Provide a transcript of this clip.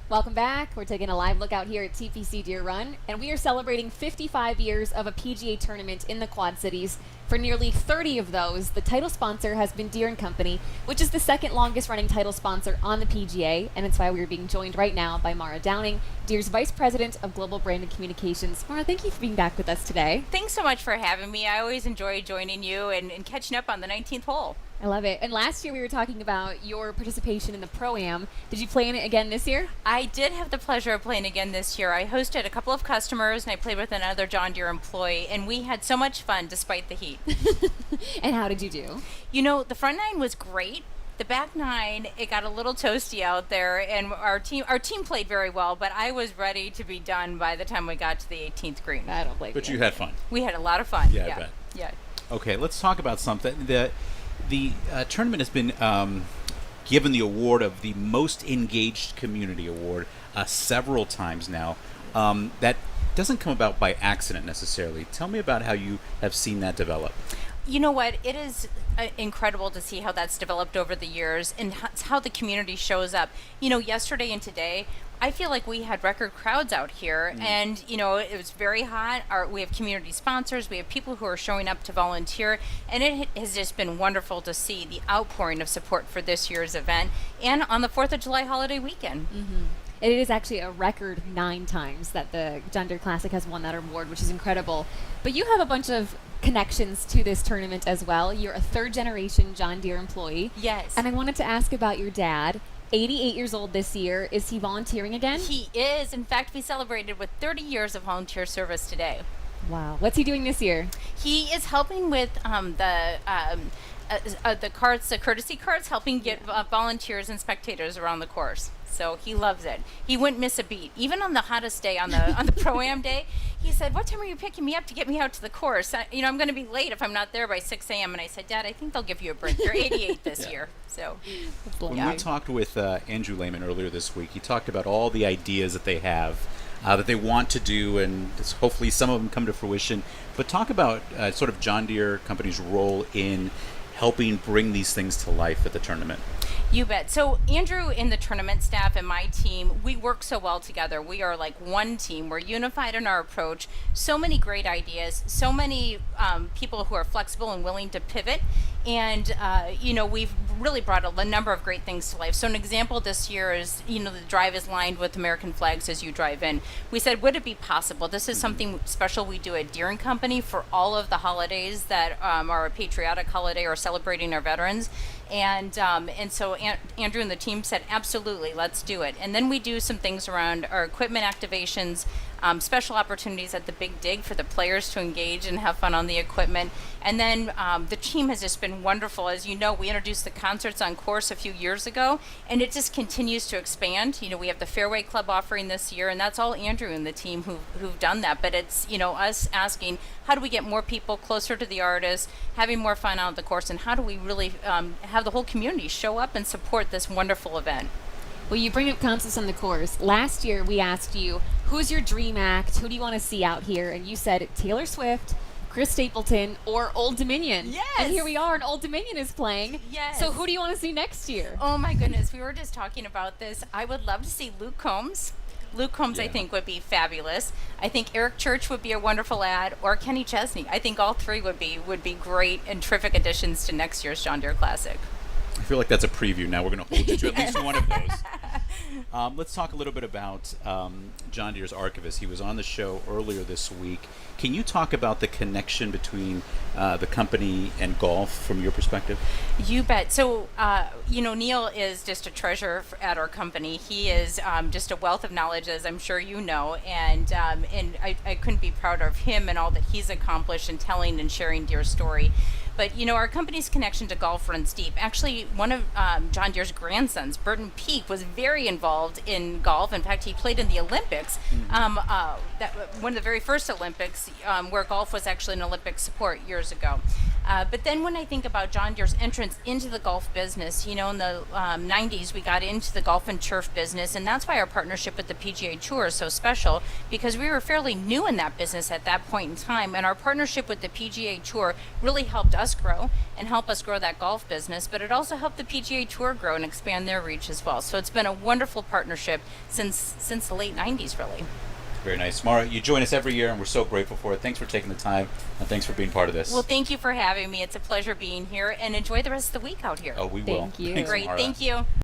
Welcome back. We're taking a live look out here at TPC Deer Run, and we are celebrating 55 years of a PGA tournament in the Quad Cities. For nearly 30 of those, the title sponsor has been Deere & Company, which is the second longest running title sponsor on the PGA, and it's why we are being joined right now by Mara Downing, Deere's Vice President of Global Brand and Communications. Mara, thank you for being back with us today. Thanks so much for having me. I always enjoy joining you and catching up on the 19th hole. I love it. And last year we were talking about your participation in the Pro-Am. Did you play in it again this year? I did have the pleasure of playing again this year. I hosted a couple of customers and I played with another John Deere employee, and we had so much fun despite the heat. And how did you do? You know, the front nine was great. The back nine, it got a little toasty out there, and our team played very well, but I was ready to be done by the time we got to the 18th green. I don't blame But you. you had fun. We had a lot of fun. Yeah, I bet. Yeah. Okay, let's talk about something. The tournament has been given the award of the Most Engaged Community Award several times now. That doesn't come about by accident necessarily. Tell me about how you have seen that develop. You know what? It is incredible to see how that's developed over the years and how the community shows up. You know, yesterday and today, I feel like we had record crowds out here, and you know, it was very hot. We have community sponsors, we have people who are showing up to volunteer, and it has just been wonderful to see the outpouring of support for this year's event and on the 4th of July holiday weekend. Mm-hmm. It is actually a record 9 times that the JDC has won that award, which is incredible. But you have a bunch of connections to this tournament as well. You're a third-generation John Deere employee. Yes. And I wanted to ask about your dad. 88 years old this year. Is he volunteering again? He is. In fact, we celebrated with 30 years of volunteer service today. Wow. What's he doing this year? He is helping with the carts, the courtesy carts, helping get volunteers and spectators around the course. So he loves it. He wouldn't miss a beat. Even on the hottest day, on the Pro-Am day, he said, "What time are you picking me up to get me out to the course? I'm going to be late if I'm not there by 6 a.m. And I said, "Dad, I think they'll give you a break. You're 88 this year." So When we talked with Andrew Lehman earlier this week, he talked about all the ideas that they have, that they want to do, and hopefully some of them come to fruition. But talk about sort of John Deere Company's role in helping bring these things to life at the tournament. You bet. So Andrew and the tournament staff and my team, we work so well together. We are like one team. We're unified in our approach. So many great ideas, so many people who are flexible and willing to pivot. And, we've really brought a number of great things to life. So an example this year is, the drive is lined with American flags as you drive in. We said, would it be possible? This is something special we do at Deere & Company for all of the holidays that are a patriotic holiday or celebrating our veterans. And so Andrew and the team said, absolutely, let's do it. And then we do some things around our equipment activations, special opportunities at the Big Dig for the players to engage and have fun on the equipment. And then the team has just been wonderful. As you know, we introduced the concerts on course a few years ago, and it just continues to expand. We have the Fairway Club offering this year, and that's all Andrew and the team who've done that. But it's, us asking, how do we get more people closer to the artists, having more fun out at the course, and how do we really have the whole community show up and support this wonderful event? Well, you bring up concerts on the course. Last year, we asked you, who's your dream act? Who do you want to see out here? And you said Taylor Swift, Chris Stapleton, or Old Dominion. Yes. And here we are, and Old Dominion is playing. Yes. So who do you want to see next year? Oh, my goodness. We were just talking about this. I would love to see Luke Combs. Luke Combs, I think, would be fabulous. I think Eric Church would be a wonderful ad, or Kenny Chesney. I think all three would be great and terrific additions to next year's John Deere Classic. I feel like that's a preview. Now we're going to hold you to at least one of those. Let's talk a little bit about John Deere's archivist. He was on the show earlier this week. Can you talk about the connection between the company and golf from your perspective? You bet. So, Neil is just a treasure at our company. He is just a wealth of knowledge, as I'm sure you know, and I couldn't be prouder of him and all that he's accomplished in telling and sharing Deere's story. But, our company's connection to golf runs deep. Actually, one of John Deere's grandsons, Burton Peak, was very involved in golf. In fact, he played in the Olympics, one of the very first Olympics, where golf was actually an Olympic sport years ago. But then when I think about John Deere's entrance into the golf business, in the 90s, we got into the golf and turf business, and that's why our partnership with the PGA Tour is so special, because we were fairly new in that business at that point in time, and our partnership with the PGA Tour really helped us grow and help us grow that golf business, but it also helped the PGA Tour grow and expand their reach as well. So it's been a wonderful partnership since the late 90s, really. Very nice. Mara, you join us every year, and we're so grateful for it. Thanks for taking the time, and thanks for being part of this. Well, thank you for having me. It's a pleasure being here, and enjoy the rest of the week out here. Oh, we will. Thank you. Thanks, Great. Mara. Thank you.